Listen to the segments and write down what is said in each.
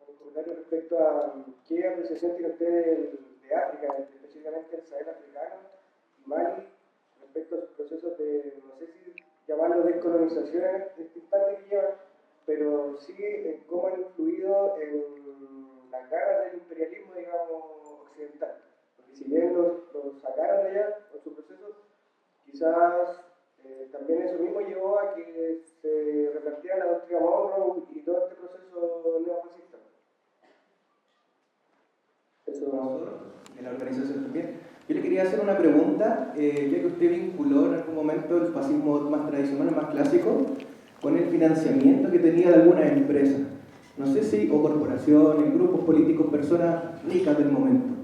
un comentario respecto a qué apreciación tiene usted de África, específicamente el Sahel africano y Mali, respecto a sus procesos de, no sé si llamarlo descolonización en este instante que llevan, pero sí cómo han influido en las garras del imperialismo, digamos, occidental. Porque si bien los sacaron de allá con su proceso, quizás también eso mismo llevó a que se replanteara la doctrina Monroe y todo este proceso neofascista. Eso en la organización también. Yo le quería hacer una pregunta, ya que usted vinculó en algún momento el fascismo más tradicional, más clásico, con el financiamiento que tenía de algunas empresas. No sé si, o corporaciones, grupos políticos, personas ricas del momento.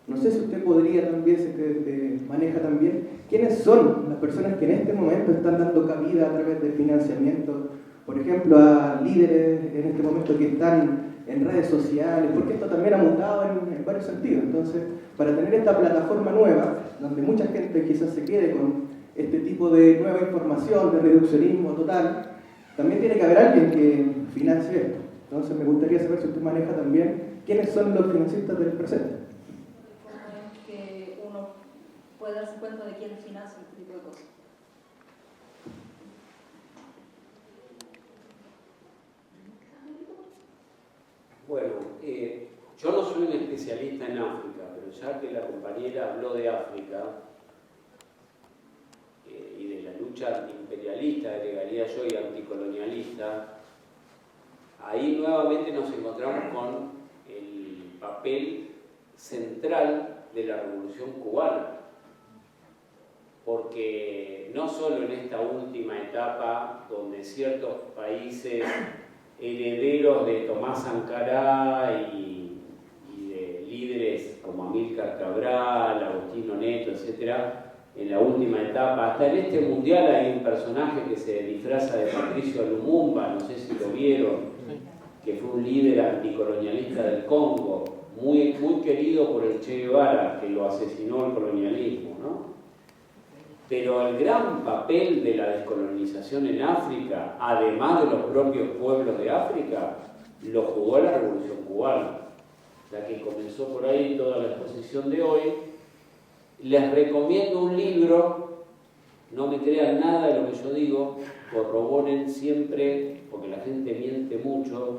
No sé si usted podría también, si usted maneja también, quiénes son las personas que en este momento están dando cabida a través del financiamiento, por ejemplo, a líderes en este momento que están en redes sociales, porque esto también ha mutado en varios sentidos. Entonces, para tener esta plataforma nueva, donde mucha gente quizás se quede con este tipo de nueva información, de reduccionismo total, también tiene que haber alguien que financie esto. Entonces, me gustaría saber si usted maneja también quiénes son los financistas del presente. Puede darse cuenta de quién financia este tipo de cosas. Bueno, yo no soy un especialista en África, pero ya que la compañera habló de África y de la lucha antiimperialista, agregaría yo, y anticolonialista, ahí nuevamente nos encontramos con el papel central de la Revolución Cubana. Porque no solo en esta última etapa, donde ciertos países herederos de Tomás Sankara y de líderes como Amílcar Cabral, Agustino Neto, etc., en la última etapa, hasta en este mundial hay un personaje que se disfraza de Patricio Lumumba, no sé si lo vieron, que fue un líder anticolonialista del Congo, muy querido por el Che Guevara, que lo asesinó el colonialismo, ¿no? Pero el gran papel de la descolonización en África, además de los propios pueblos de África, lo jugó la Revolución Cubana, la que comenzó por ahí toda la exposición de hoy. Les recomiendo un libro, no me crean nada de lo que yo digo, corroboren siempre, porque la gente miente mucho,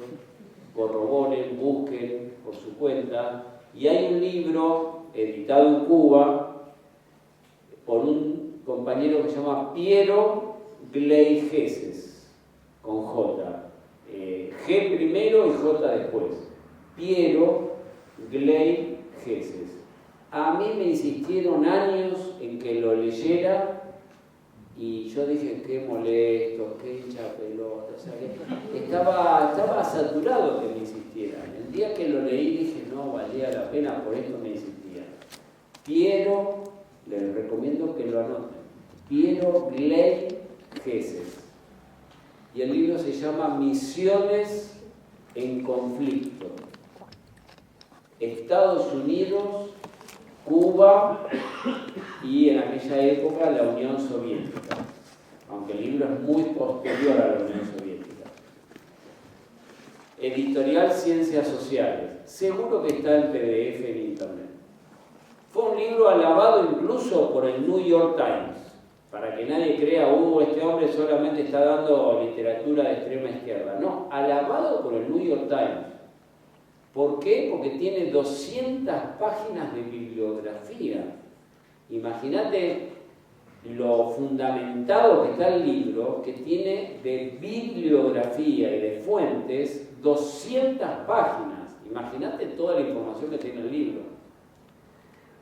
corroboren, busquen por su cuenta, y hay un libro editado en Cuba por un compañero que se llama Piero Gleijeses, con J. G primero y J después. Piero Gleijeses. A mí me insistieron años en que lo leyera y yo dije, qué molesto, qué hincha pelota. O sea, estaba saturado que me insistieran. El día que lo leí dije, no, valía la pena, por esto me insistían. Piero, les recomiendo que lo anoten. Piero Gleijeses. Y el libro se llama Misiones en Conflicto. Estados Unidos, Cuba y en aquella época la Unión Soviética. Aunque el libro es muy posterior a la Unión Soviética. Editorial Ciencias Sociales. Seguro que está en PDF en internet. Fue un libro alabado incluso por el New York Times, para que nadie crea, este hombre solamente está dando literatura de extrema izquierda. No, alabado por el New York Times. ¿Por qué? Porque tiene 200 páginas de bibliografía. Imagínate lo fundamentado que está el libro, que tiene de bibliografía y de fuentes 200 páginas. Imagínate toda la información que tiene el libro.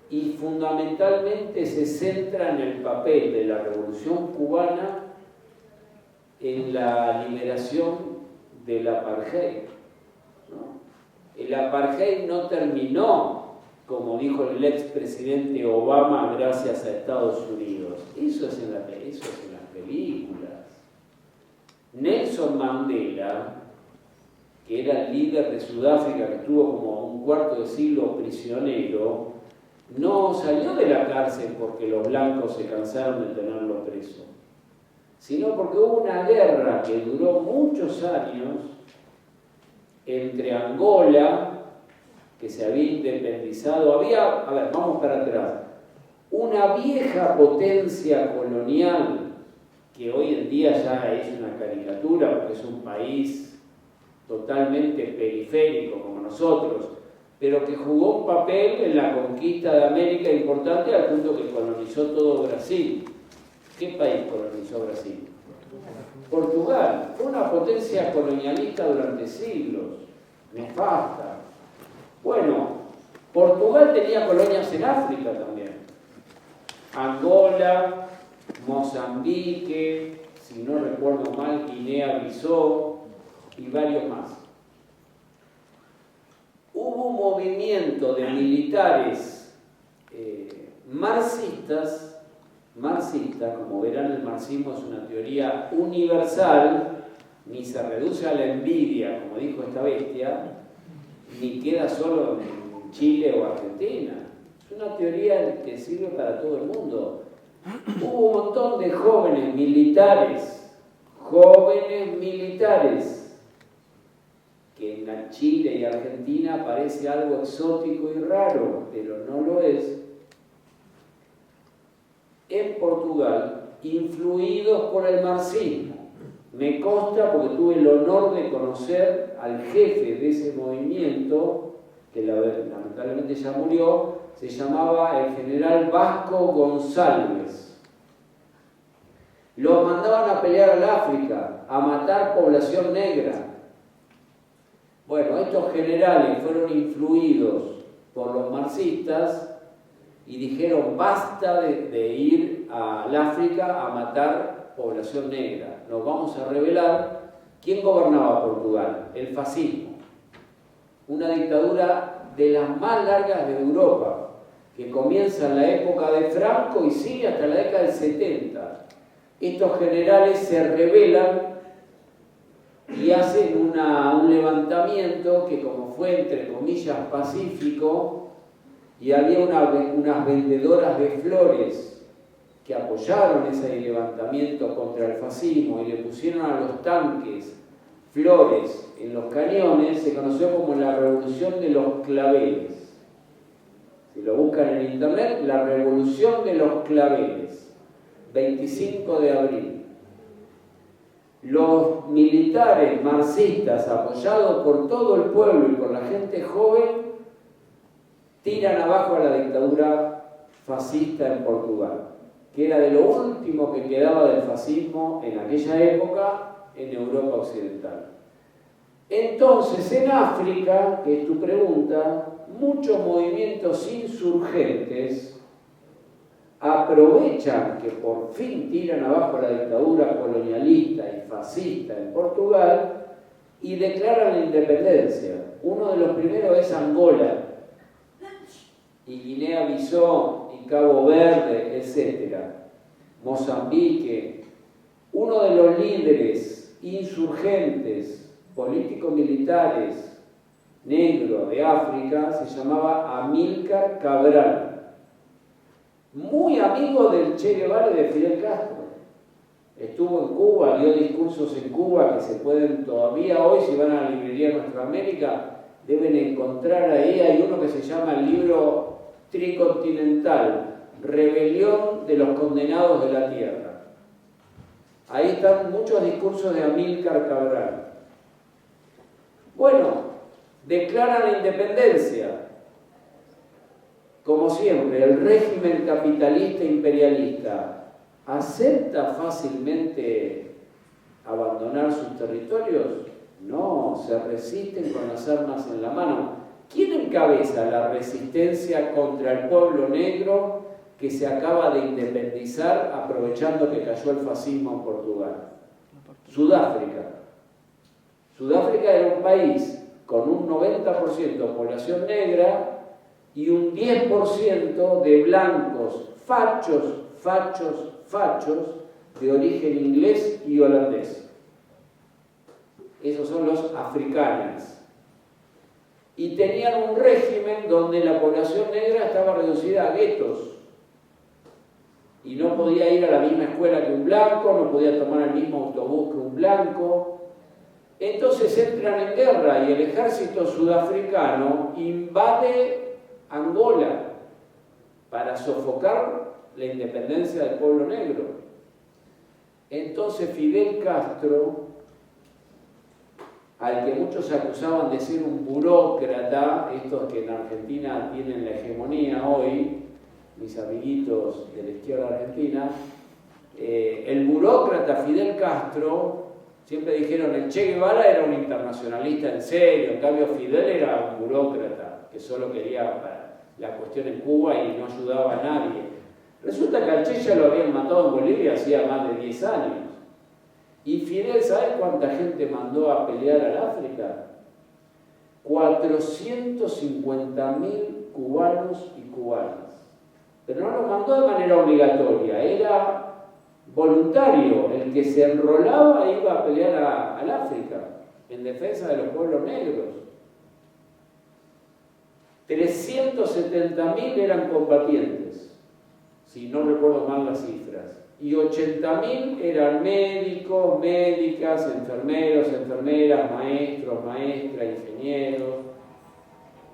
Y fundamentalmente se centra en el papel de la Revolución Cubana en la liberación del apartheid, ¿no? El apartheid no terminó, como dijo el expresidente Obama, gracias a Estados Unidos. Eso es en las películas. Nelson Mandela, que era el líder de Sudáfrica, que estuvo como un cuarto de siglo prisionero, no salió de la cárcel porque los blancos se cansaron de tenerlo preso, sino porque hubo una guerra que duró muchos años entre Angola, que se había independizado, vamos para atrás, una vieja potencia colonial que hoy en día ya es una caricatura porque es un país totalmente periférico como nosotros, pero que jugó un papel en la conquista de América importante al punto que colonizó todo Brasil. ¿Qué país colonizó Brasil? Portugal. Fue una potencia colonialista durante siglos, nefasta. Bueno, Portugal tenía colonias en África también. Angola, Mozambique, si no recuerdo mal, Guinea-Bissau y varios más. Hubo un movimiento de militares marxistas, como verán el marxismo es una teoría universal, ni se reduce a la envidia, como dijo esta bestia, ni queda solo en Chile o Argentina. Es una teoría que sirve para todo el mundo. Hubo un montón de jóvenes militares, que en Chile y Argentina parece algo exótico y raro, pero no lo es, en Portugal, influidos por el marxismo. Me consta porque tuve el honor de conocer al jefe de ese movimiento, que lamentablemente ya murió, se llamaba el general Vasco González. Los mandaban a pelear al África, a matar población negra. Bueno, estos generales fueron influidos por los marxistas y dijeron basta de ir al África a matar población negra, nos vamos a rebelar. ¿Quién gobernaba Portugal? El fascismo, una dictadura de las más largas de Europa, que comienza en la época de Franco y sigue hasta la década del 70. Estos generales se rebelan y hacen un levantamiento que, como fue entre comillas pacífico, y había unas vendedoras de flores que apoyaron ese levantamiento contra el fascismo y le pusieron a los tanques flores en los cañones, se conoció como la Revolución de los Claveles. Si lo buscan en internet, la Revolución de los Claveles, 25 de abril. Los militares marxistas, apoyados por todo el pueblo y por la gente joven, tiran abajo a la dictadura fascista en Portugal, que era de lo último que quedaba del fascismo en aquella época en Europa occidental. Entonces, en África, que es tu pregunta, muchos movimientos insurgentes aprovechan que por fin tiran abajo la dictadura colonialista y fascista en Portugal y declaran la independencia. Uno de los primeros es Angola, y Guinea-Bissau y Cabo Verde, etc. Mozambique. Uno de los líderes insurgentes, político-militares, negro de África, se llamaba Amílcar Cabral, muy amigo del Che Guevara y de Fidel Castro. Estuvo en Cuba, dio discursos en Cuba que se pueden todavía hoy, si van a la librería Nuestra América, deben encontrar ahí. Hay uno que se llama el libro Tricontinental, Rebelión de los Condenados de la Tierra. Ahí están muchos discursos de Amílcar Cabral. Bueno, declaran la independencia. Como siempre, el régimen capitalista imperialista acepta fácilmente abandonar sus territorios. No, se resisten con las armas en la mano. ¿Quién encabeza la resistencia contra el pueblo negro que se acaba de independizar aprovechando que cayó el fascismo en Portugal? Sudáfrica. Sudáfrica era un país con un 90% de población negra y un 10% de blancos fachos de origen inglés y holandés. Esos son los africanos. Y tenían un régimen donde la población negra estaba reducida a guetos. Y no podía ir a la misma escuela que un blanco, no podía tomar el mismo autobús que un blanco. Entonces entran en guerra y el ejército sudafricano invade Angola para sofocar la independencia del pueblo negro. Entonces Fidel Castro, al que muchos acusaban de ser un burócrata, estos que en Argentina tienen la hegemonía hoy, mis amiguitos de la izquierda argentina, el burócrata Fidel Castro, siempre dijeron el Che Guevara era un internacionalista en serio, en cambio Fidel era un burócrata que solo quería la cuestión en Cuba y no ayudaba a nadie. Resulta que al Che ya lo habían matado en Bolivia hacía más de 10 años. Y Fidel, ¿sabes cuánta gente mandó a pelear al África? 450.000 cubanos y cubanas. Pero no lo mandó de manera obligatoria, era voluntario. El que se enrolaba iba a pelear al África en defensa de los pueblos negros. 370.000 eran combatientes, si no recuerdo mal las cifras. Y 80.000 eran médicos, médicas, enfermeros, enfermeras, maestros, maestras, ingenieros.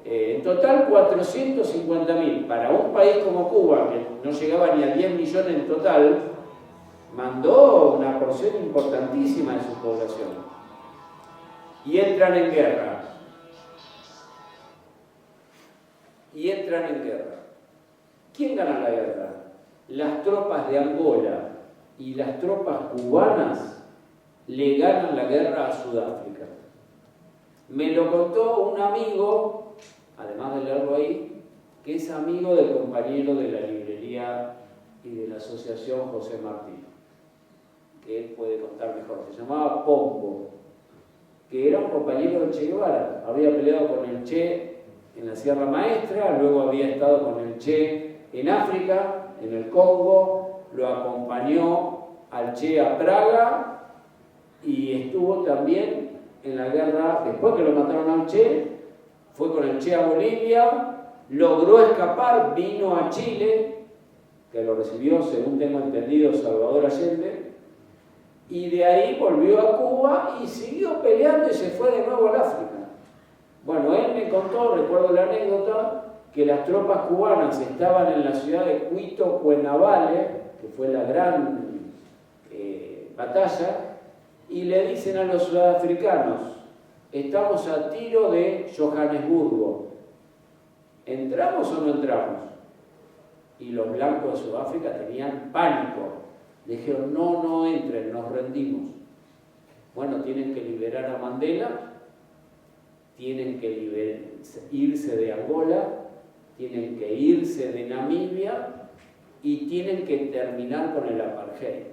En total 450.000. Para un país como Cuba, que no llegaba ni a 10 millones en total, mandó una porción importantísima de su población. Y entran en guerra. ¿Quién gana la guerra? Las tropas de Angola y las tropas cubanas le ganan la guerra a Sudáfrica. Me lo contó un amigo, además de leerlo ahí, que es amigo del compañero de la librería y de la asociación José Martí, que él puede contar mejor. Se llamaba Pombo, que era un compañero de Che Guevara. Había peleado con el Che en la Sierra Maestra, luego había estado con el Che en África, en el Congo, lo acompañó al Che a Praga y estuvo también en la guerra, después que lo mataron al Che, fue con el Che a Bolivia, logró escapar, vino a Chile, que lo recibió, según tengo entendido, Salvador Allende, y de ahí volvió a Cuba y siguió peleando y se fue de nuevo al África. Bueno, él me contó, recuerdo la anécdota, que las tropas cubanas estaban en la ciudad de Cuito, Cuenavale, que fue la gran batalla, y le dicen a los sudafricanos, estamos a tiro de Johannesburgo, ¿entramos o no entramos? Y los blancos de Sudáfrica tenían pánico, le dijeron, no entren, nos rendimos. Bueno, tienen que liberar a Mandela, tienen que irse de Angola, tienen que irse de Namibia y tienen que terminar con el apartheid.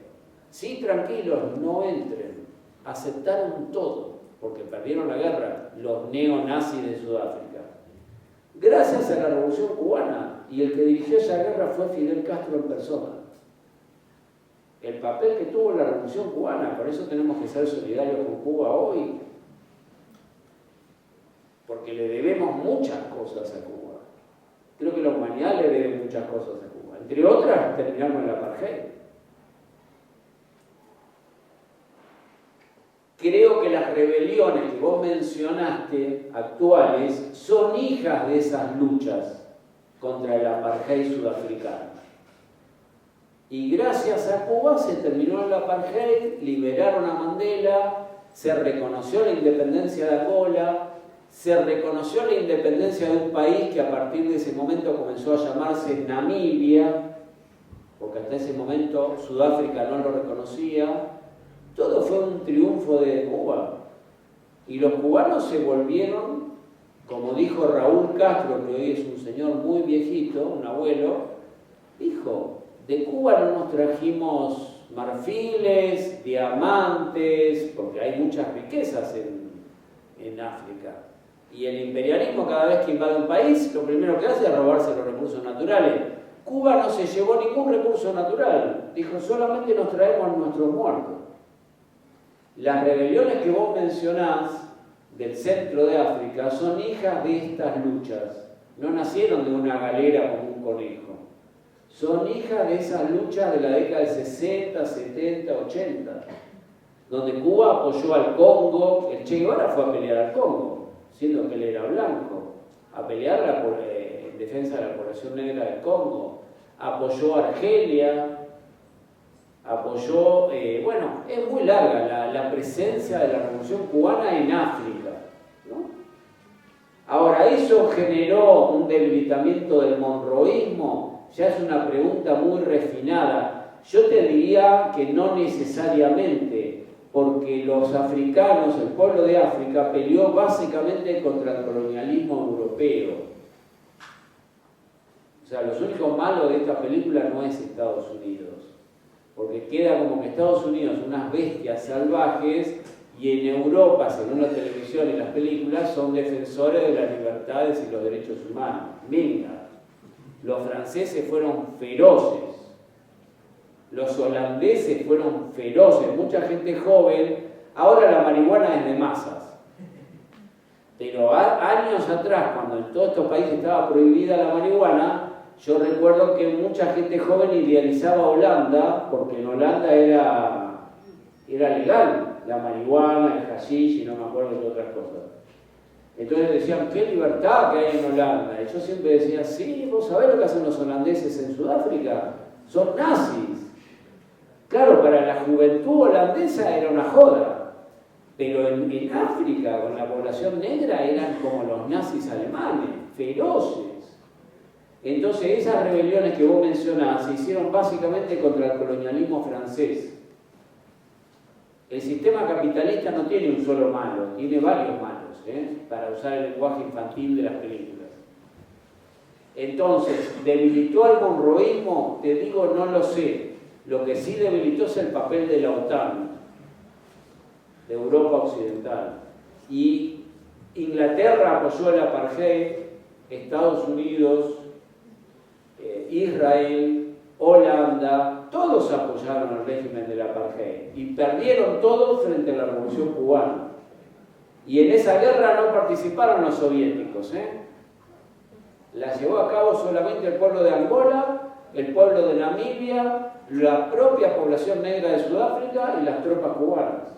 Sí, tranquilos, no entren. Aceptaron todo, porque perdieron la guerra, los neonazis de Sudáfrica. Gracias a la Revolución Cubana, y el que dirigió esa guerra fue Fidel Castro en persona. El papel que tuvo la Revolución Cubana, por eso tenemos que ser solidarios con Cuba hoy, porque le debemos muchas cosas a Cuba. Creo que la humanidad le debe muchas cosas a Cuba. Entre otras, terminar con el apartheid. Creo que las rebeliones que vos mencionaste, actuales, son hijas de esas luchas contra el apartheid sudafricano. Y gracias a Cuba se terminó el apartheid, liberaron a Mandela, se reconoció la independencia de Angola, se reconoció la independencia de un país que a partir de ese momento comenzó a llamarse Namibia, porque hasta ese momento Sudáfrica no lo reconocía. Todo fue un triunfo de Cuba. Y los cubanos se volvieron, como dijo Raúl Castro, que hoy es un señor muy viejito, un abuelo, dijo, de Cuba no nos trajimos marfiles, diamantes, porque hay muchas riquezas en África. Y el imperialismo, cada vez que invade un país, lo primero que hace es robarse los recursos naturales. Cuba no se llevó ningún recurso natural. Dijo, solamente nos traemos nuestros muertos. Las rebeliones que vos mencionás del centro de África son hijas de estas luchas. No nacieron de una galera como un conejo. Son hijas de esas luchas de la década de 60, 70, 80. donde Cuba apoyó al Congo. El Che Guevara fue a pelear al Congo, siendo que él era blanco, a pelear en defensa de la población negra del Congo, apoyó a Argelia, apoyó, bueno, es muy larga la presencia de la revolución cubana en África, ¿no? Ahora, ¿eso generó un debilitamiento del monroísmo? Ya es una pregunta muy refinada. Yo te diría que no necesariamente, porque los africanos, el pueblo de África, peleó básicamente contra el colonialismo europeo. O sea, los únicos malos de esta película no es Estados Unidos, porque queda como que Estados Unidos son unas bestias salvajes y en Europa, según la televisión y las películas, son defensores de las libertades y los derechos humanos. Venga, los franceses fueron feroces, los holandeses fueron feroces, mucha gente joven. Ahora la marihuana es de masas, pero años atrás, cuando en todos estos países estaba prohibida la marihuana, yo recuerdo que mucha gente joven idealizaba Holanda, porque en Holanda era legal la marihuana, el hashish y no me acuerdo de otras cosas. Entonces decían, qué libertad que hay en Holanda. Y yo siempre decía, sí, vos sabés lo que hacen los holandeses en Sudáfrica, son nazis. Claro, para la juventud holandesa era una joda, pero en África, con la población negra, eran como los nazis alemanes, feroces. Entonces esas rebeliones que vos mencionás se hicieron básicamente contra el colonialismo francés. El sistema capitalista no tiene un solo malo, tiene varios malos, para usar el lenguaje infantil de las películas. Entonces, ¿debilitó al monroísmo? Te digo, no lo sé. Lo que sí debilitó es el papel de la OTAN, de Europa Occidental. Y Inglaterra apoyó el apartheid, Estados Unidos, Israel, Holanda, todos apoyaron el régimen del apartheid y perdieron todos frente a la revolución cubana. Y en esa guerra no participaron los soviéticos, La llevó a cabo solamente el pueblo de Angola, el pueblo de Namibia, la propia población negra de Sudáfrica y las tropas cubanas.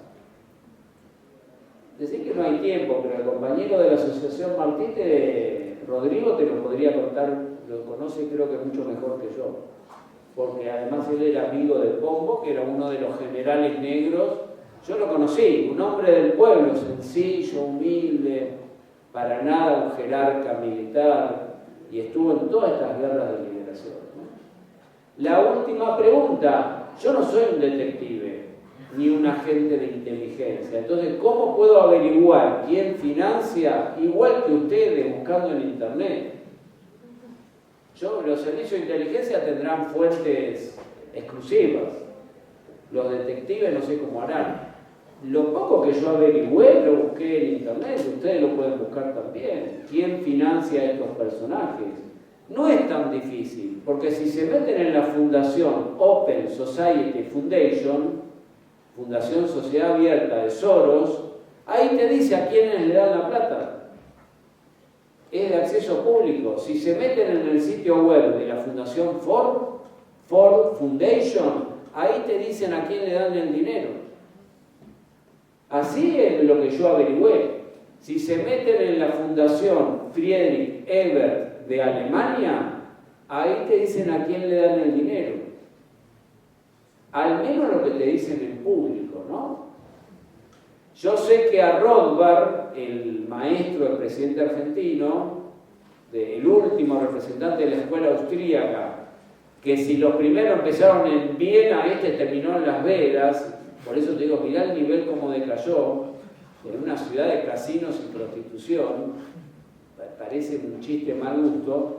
Decir que no hay tiempo, pero el compañero de la Asociación Martí, Rodrigo, te lo podría contar, lo conoce creo que mucho mejor que yo, porque además él era amigo de Pombo, que era uno de los generales negros. Yo lo conocí, un hombre del pueblo, sencillo, humilde, para nada un jerarca militar, y estuvo en todas estas guerras de liberación, ¿no? La última pregunta, yo no soy un detective, ni un agente de inteligencia, entonces ¿cómo puedo averiguar quién financia, igual que ustedes, buscando en internet? Los servicios de inteligencia tendrán fuentes exclusivas, los detectives no sé cómo harán. Lo poco que yo averigüé lo busqué en internet, ustedes lo pueden buscar también. ¿Quién financia a estos personajes? No es tan difícil, porque si se meten en la fundación Open Society Foundation, Fundación Sociedad Abierta de Soros, ahí te dice a quiénes le dan la plata. Es de acceso público. Si se meten en el sitio web de la Fundación Ford Foundation, ahí te dicen a quién le dan el dinero. Así es lo que yo averigüé. Si se meten en la Fundación Friedrich Ebert de Alemania, ahí te dicen a quién le dan el dinero. Al menos lo que te dicen en público, ¿no? Yo sé que a Rothbard, el maestro del presidente argentino, el último representante de la escuela austríaca, que si los primeros empezaron en Viena, terminó en Las Vegas. Por eso te digo, mirá el nivel como decayó, en una ciudad de casinos y prostitución, parece un chiste mal gusto.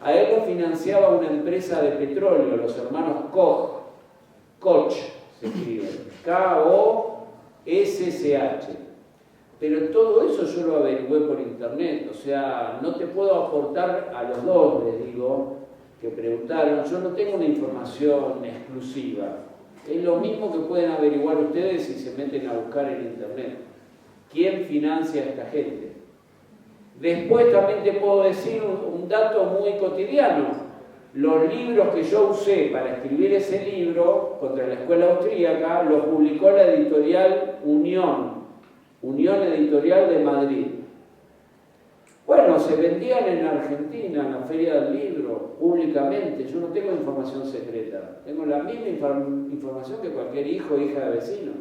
A él lo financiaba una empresa de petróleo, los hermanos Koch se escribe, K-O-S-C-H. Pero todo eso yo lo averigüé por internet, o sea, no te puedo aportar a los dos, les digo, que preguntaron, yo no tengo una información exclusiva. Es lo mismo que pueden averiguar ustedes si se meten a buscar en internet. ¿Quién financia a esta gente? Después también te puedo decir un dato muy cotidiano. Los libros que yo usé para escribir ese libro contra la escuela austríaca los publicó la editorial Unión Editorial de Madrid. Bueno, se vendían en Argentina, en la Feria del Libro, públicamente. Yo no tengo información secreta, tengo la misma información que cualquier hijo o hija de vecino.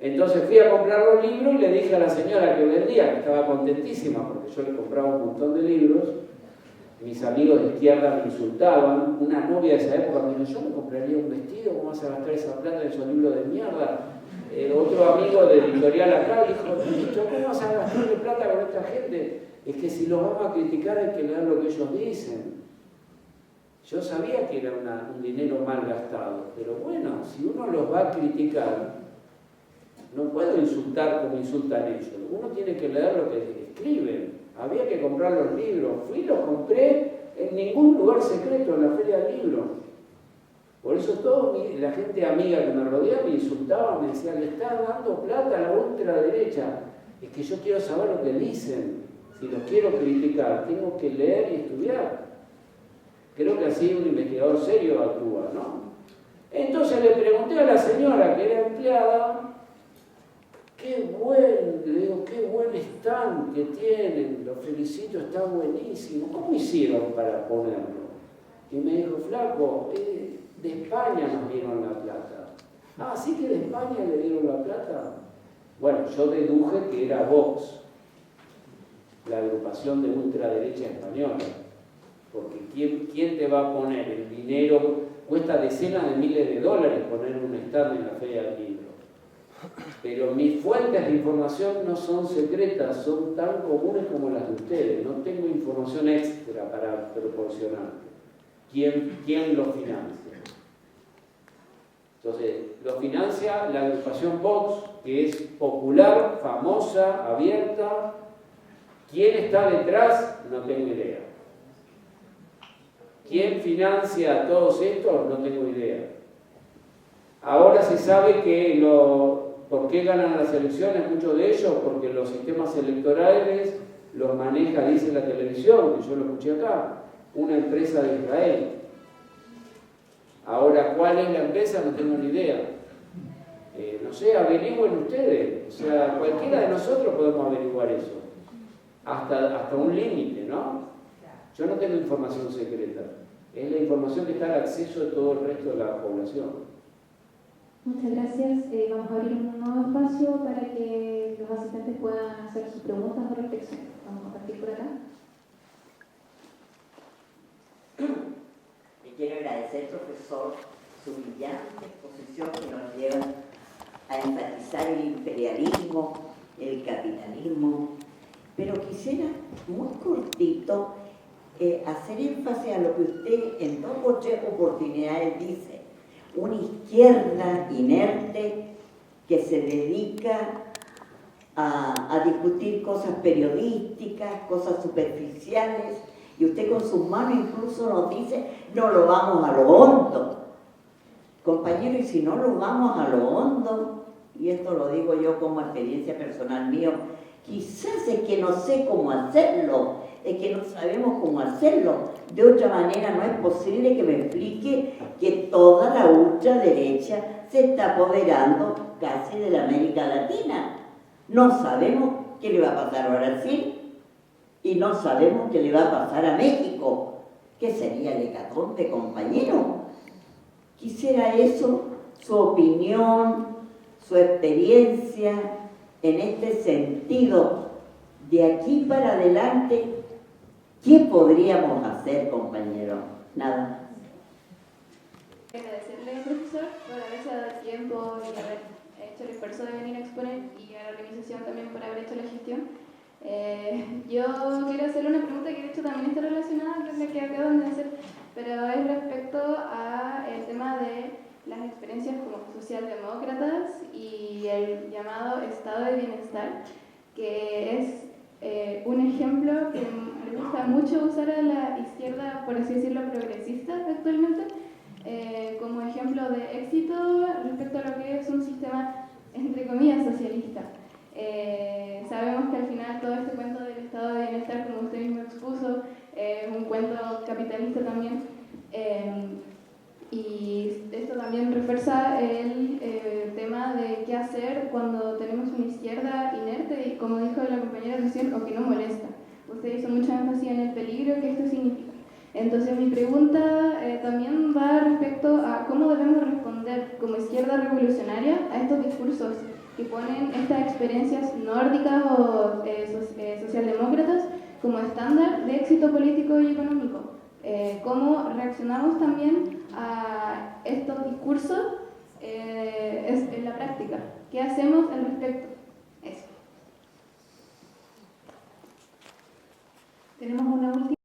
Entonces fui a comprar los libros y le dije a la señora que vendía, que estaba contentísima porque yo le compraba un montón de libros. Mis amigos de izquierda me insultaban. Una novia de esa época me dijo, yo me compraría un vestido, ¿cómo vas a gastar esa plata en esos libros de mierda? Otro amigo de editorial acá dijo, ¿cómo vas a gastar plata con esta gente? Es que si los vamos a criticar hay que leer lo que ellos dicen. Yo sabía que era un dinero mal gastado, pero bueno, si uno los va a criticar, no puedo insultar como insultan ellos. Uno tiene que leer lo que escriben. Había que comprar los libros. Fui y los compré en ningún lugar secreto, en la Feria del Libro. Por eso toda la gente amiga que me rodeaba me insultaba, me decía, le está dando plata a la ultraderecha. Es que yo quiero saber lo que dicen. Si los quiero criticar, tengo que leer y estudiar. Creo que así un investigador serio actúa, ¿no? Entonces le pregunté a la señora que era empleada, le digo, qué buen stand que tienen, los felicito, está buenísimo. ¿Cómo hicieron para ponerlo? Y me dijo, flaco, de España nos dieron la plata. Ah, ¿sí que de España le dieron la plata? Bueno, yo deduje que era Vox, la agrupación de ultraderecha española. Porque ¿quién te va a poner el dinero? Cuesta decenas de miles de dólares poner un stand en la Feria del Libro. Pero mis fuentes de información no son secretas, son tan comunes como las de ustedes. No tengo información extra para proporcionar. ¿Quién lo financia? Entonces, lo financia la agrupación Vox, que es popular, famosa, abierta. ¿Quién está detrás? No tengo idea. ¿Quién financia a todos estos? No tengo idea. Ahora se sabe que ¿por qué ganan las elecciones? Muchos de ellos, porque los sistemas electorales los maneja, dice la televisión, que yo lo escuché acá, una empresa de Israel. Ahora, ¿cuál es la empresa? No tengo ni idea. No sé, averigüen ustedes. O sea, cualquiera de nosotros podemos averiguar eso. Hasta un límite, ¿no? Yo no tengo información secreta. Es la información que está al acceso de todo el resto de la población. Muchas gracias. Vamos a abrir un nuevo espacio para que los asistentes puedan hacer sus preguntas o reflexiones. Vamos a partir por acá. Le quiero agradecer, profesor, su brillante exposición que nos lleva a enfatizar el imperialismo, el capitalismo, pero quisiera, muy cortito, hacer énfasis a lo que usted en 2 o 3 oportunidades dice. Una izquierda inerte que se dedica a discutir cosas periodísticas, cosas superficiales, y usted con sus manos incluso nos dice, no lo vamos a lo hondo. Compañero, y si no lo vamos a lo hondo, y esto lo digo yo como experiencia personal mío, quizás es que no sé cómo hacerlo, es que no sabemos cómo hacerlo. De otra manera no es posible que me explique que toda la ultraderecha se está apoderando casi de la América Latina. No sabemos qué le va a pasar a Brasil y no sabemos qué le va a pasar a México. ¿Qué sería el hecatombe, compañero? Quisiera eso, su opinión, su experiencia en este sentido. De aquí para adelante, ¿qué podríamos hacer, compañero? Nada. Agradecerle, profesor, por haberse dado el tiempo y haber hecho el esfuerzo de venir a exponer, y a la organización también por haber hecho la gestión. Yo quiero hacerle una pregunta que de hecho también está relacionada con la que acaban de hacer, pero es respecto al tema de las experiencias como socialdemócratas y el llamado estado de bienestar, que es un ejemplo que me gusta mucho usar a la izquierda, por así decirlo, progresista actualmente, como ejemplo de éxito respecto a lo que es un sistema, entre comillas, socialista. Sabemos que al final todo este cuento del estado de bienestar, como usted mismo expuso, es un cuento capitalista capitalista también. Y esto también refuerza el tema de qué hacer cuando tenemos una izquierda inerte y, como dijo la compañera recién, o que no molesta. Usted hizo mucho énfasis en el peligro que esto significa. Entonces mi pregunta también va respecto a cómo debemos responder como izquierda revolucionaria a estos discursos que ponen estas experiencias nórdicas o socialdemócratas como estándar de éxito político y económico. ¿Cómo reaccionamos también a estos discursos en la práctica? ¿Qué hacemos al respecto? Eso. Tenemos una última.